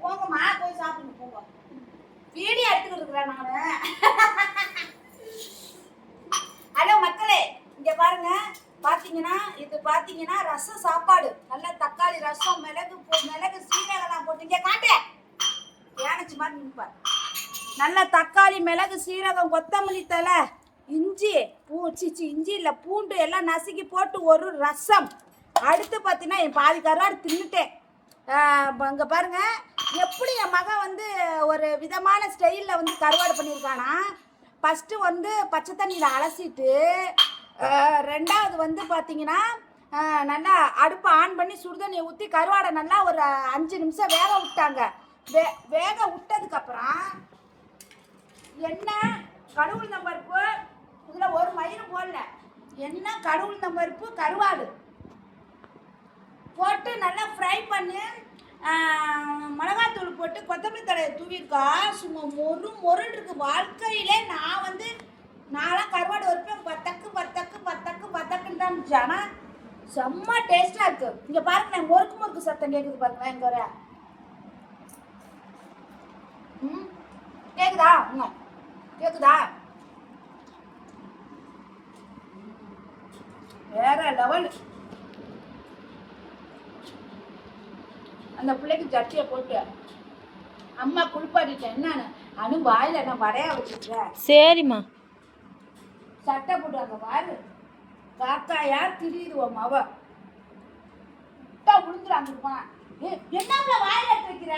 போங்கம்மா போய் சாப்பிடுங்க போங்க. வீடியோ எடுத்துக்கிட்டு இருக்கிறேன் நானு. ஹலோ மக்களே, இங்க பாருங்க. பாத்தீங்கன்னா இது பாத்தீங்கன்னா ரசம் சாப்பாடு. நல்ல தக்காளி ரசம், மிளகு சீரகம்லாம் போட்டு இங்க காட்டு ஏனச்சு மாதிரி நிற்பார். நல்ல தக்காளி, மிளகு, சீரகம், கொத்தமல்லி தழை, இஞ்சி இஞ்சி இல்லை பூண்டு எல்லாம் நசுக்கி போட்டு ஒரு ரசம். அடுத்து பார்த்தீங்கன்னா என் பாதி கருவாடு தின்னுட்டேன். இங்கே பாருங்க, எப்படி என் மகன் வந்து ஒரு விதமான ஸ்டைலில் வந்து கருவாடு பண்ணியிருக்கானா. ஃபஸ்ட்டு வந்து பச்சை தண்ணியில் அலசிட்டு, ரெண்டாவது வந்து பார்த்தீங்கன்னா நல்லா அடுப்பை ஆன் பண்ணி சுடுதண்ணியை ஊற்றி கருவாடை நல்லா ஒரு 5 நிமிஷம் வேக விட்டாங்க. வேக விட்டதுக்கப்புறம் எண்ணெய், கடுகுளுந்தம் பருப்பு, இதில் ஒரு மயிரும் போடல, எண்ணெய், கடுகுளுந்தம் பருப்பு, கருவாடு போட்டு நல்லா ஃப்ரை பண்ணி மிளகாத்தூள் போட்டு கொத்தமல்லி தழையை தூவிருக்கா. சும்மா மொருன்னு இருக்கு. வாழ்க்கையிலே நான்லாம் கருவாடு வைப்பேன் பத்தக்குன்னு தான் இருந்துச்சு. ஆனால் செம்ம டேஸ்டாக இருக்குது. இங்கே பாருங்க, நான் முறுக்கு சத்தம் கேட்குது பாருங்களேன். இங்கே வர கேக்குதா? கேக்குதா? வேற லெவல். அந்த பிள்ளைக்கு சட்டியை போட்டு அம்மா குளிப்பாட்டிட்டேன். என்னன்னு அனு வாயில நான் வடையா வச்சுக்கிறேன். சரிம்மா. சட்டை போட்டு அங்க பாரு, காக்காயா திரியுதுவோம் அவ விழுந்துடாங்க. போனா என்ன வாயில எடுத்து வைக்கிற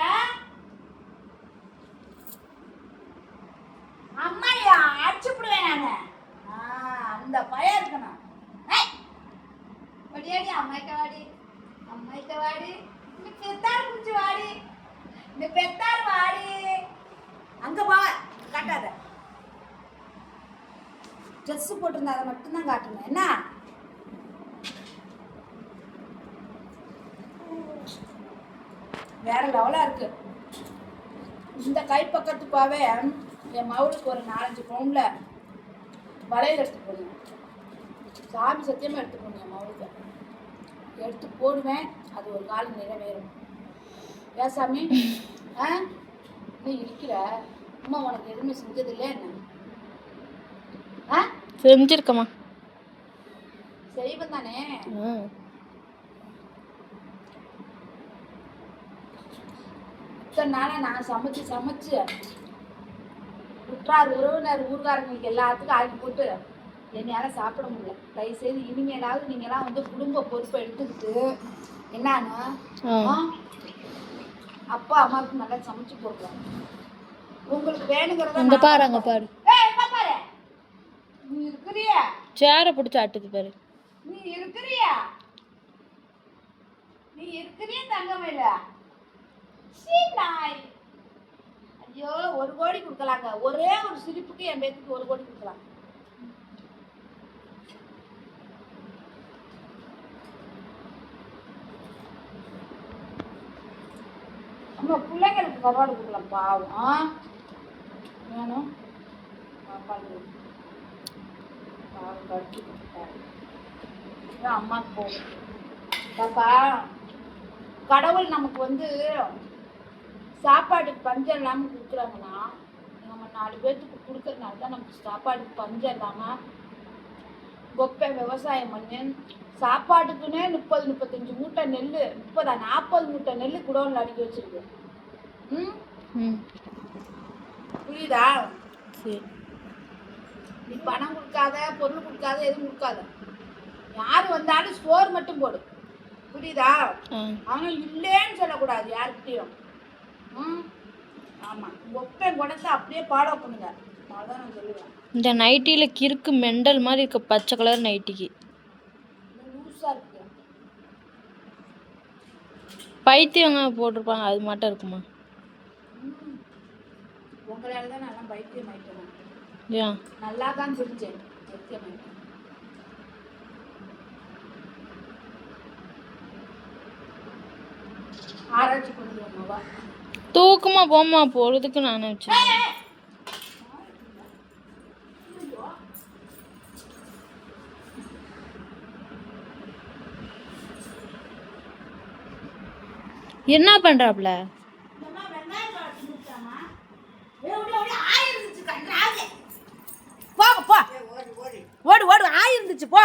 அம்மா? அடிச்சுடுவேன் நானு. அந்த பயம் இருக்கணும். வடியாடி அம்மாயிட்ட வாடி, இந்த பெத்தார் குடிச்சு வாடி, இந்த பெத்தார் வாடி. அங்க போ, காட்டாத. ட்ரெஸ் போட்டிருந்தா அதை மட்டும்தான் காட்டணும். என்ன வேற லெவலா இருக்கு. இந்த கைப்பக்கத்துக்காவே என் மவுளுக்கு ஒரு 4-5 பவுன்ல வளையல் எடுத்து போடுவேன். சாமி சத்தியமா எடுத்து போடுவேன். என் மவுளுக்கு எடுத்து போடுவேன். அது ஒரு காலம் நிறைவேறும். ஏன் சாமி நீ இருக்கிற அம்மா உனக்கு எதுவுமே செஞ்சது இல்லை? என்ன செஞ்சிருக்கமா? செய்வன் தானே. இத்தனை நாளா நான் சமைச்சு உற்றார் உறவினர் ஊர்காரங்களுக்கு எல்லாத்துக்கும் ஆக்கி போட்டு என்னையால சாப்பிட முடியல. தயவுசெய்து இனிமேலாவது நீங்களாம் வந்து குடும்ப பொறுப்பை எடுத்துக்கிட்டு என்னன்னு அப்பா அம்மாவுக்கு நல்லா சமைச்சு போடுறோம். உங்களுக்கு வேணுங்கிறத பாரு. அங்க பாரு, நீ இருக்கிறியா? சேரை பிடிச்சி ஆட்டுது பாரு. நீ இருக்கிறியா தங்கமேல? நாய். ஐயோ, 1 கோடி கொடுக்கலாங்க. ஒரே ஒரு சிரிப்புக்கு என் பேத்துக்கு 1 கோடி கொடுக்கலாம். நம்ம பிள்ளைங்களுக்கு கருவாடு கொடுக்கலாம். பாவம் வேணும். அம்மாக்கு போகும். பாப்பா, கடவுள் நமக்கு வந்து சாப்பாடுக்கு பஞ்சம் இல்லாமல் கொடுக்குறாங்கன்னா, நம்ம 4 பேர்த்துக்கு கொடுக்கறதுனால தான் நமக்கு சாப்பாடுக்கு பஞ்சம் இல்லாமல் கொப்பை விவசாயம் பண்ணி சாப்பாட்டுக்குன்னே 30-35 மூட்டை நெல், 40 மூட்டை நெல் குடோன்ல அடுக்கி வச்சிருக்கு. புரியுதா? நீ பணம் கொடுக்காத, பொருள் கொடுக்காத, எதுவும் கொடுக்காத. யாரு வந்தாலும் ஸ்டோர் மட்டும் போடு. புரியுதா? ஆனா இல்லேன்னு சொல்லக்கூடாது யாருக்கிட்டையும். ஆமா, ஒப்பை குணத்தை அப்படியே ஃபாலோ பண்ணுங்க. அதான் நான் சொல்லுவேன். இந்த நைட்டில கிறுக்கு மெண்டல் மாதிரி இருக்க பச்சை கலர் நைட்டிக்கு லூசா இருக்கு. பைத்தியங்க போட்டிருப்பாங்க, அது மட்டும் இருக்குமா? உங்களால தான் நான் பைத்தியம் ஆயிட்டேன். ஏன்? நல்லா தான் புரிஞ்சேன். பைத்தியம் ஆயிட்டேன். ஆராய்ச்சி பண்ணுவோம்மாவா? தூக்கமா போமா, பொழுதுக்கு நான் வச்சேன். என்ன பண்றாப்ல? போங்க போ ஓடு ஓடு ஆயிருந்துச்சு போ